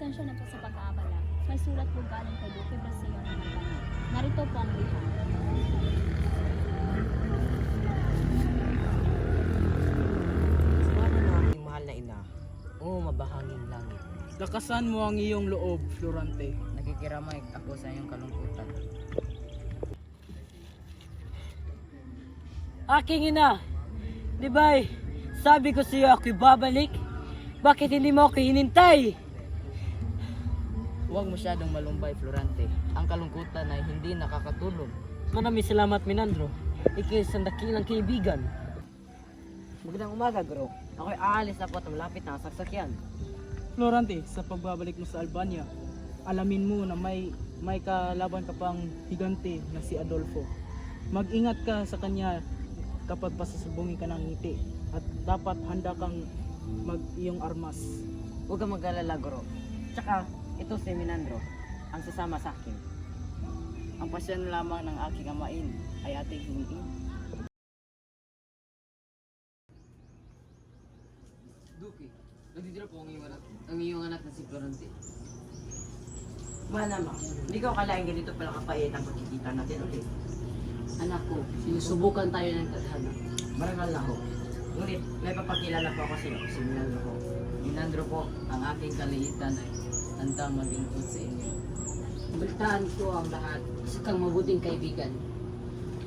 Pasensya na po sa pag-aabala. May sulat po galing kay Duque Braseo ng Albania. Narito po ang liham. Sana na aking mahal na ina, mabahanging langit. Lakasan mo ang iyong loob, Florante. Nakikiramay ako sa iyong kalungkutan. Aking ina, di ba sabi ko sa iyo ako'y babalik? Bakit hindi mo ako hinintay? Huwag masyadong malumbay, Florante. Ang kalungkutan ay hindi nakakatulong. Maraming salamat, Minandro. Ikaw isang dakilang kaibigan. Magandang umaga, Gro. Ako'y aalis na po at malapit na ang sasakyan. Florante, sa pagbabalik mo sa Albania, alamin mo na may kalaban ka pang higante na si Adolfo. Mag-ingat ka sa kanya kapag pasasalubungin ka ng ngiti at dapat handa kang iyong armas. Huwag kang mag-alala, Gro. Tsaka, ito si Minandro, ang sasama sa akin. Ang pasyon lamang ng aking amain ay ating hindi. Duque, nandito po ang iyong anak na si Florante. Malamang, hindi ko akalain ganito pala kapait ang pagkikita natin ulit. Anak ko, sinusubukan tayo ng tadhana. Marangal na ako. Ngunit may papakilala po ako sa iyo, si Minandro po. Minandro po, ang aking kaliitan ay handang maglingkod sa inyo. Balitaan ko ang lahat. Isa kang mabuting kaibigan.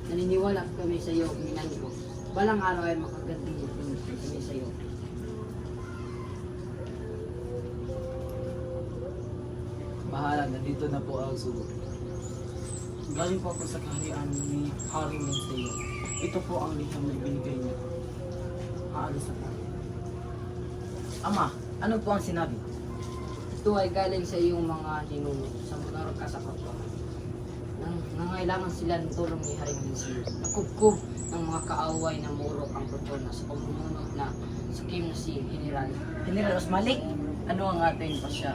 Naniniwala kami sa iyo, Minandro. Balang araw ay makaganti kami sa iyo. Bahala, nandito na po ang sugo. Galing po ako sa kaharian ni Haring Menseo. Ito po ang liham na ibinigay niya. Aalis na tayo. Ama, ano po ang sinabi? Ito ay galing sa iyong mga ninuno sa monark ka sa kapwa. Nangailangan sila ng tulong ni Haring Mensio. Nakubkob ng mga kaaway na murok ang Cortona sa pamumuno na sakim na si General. General Osmalik, ano ang ating pasya?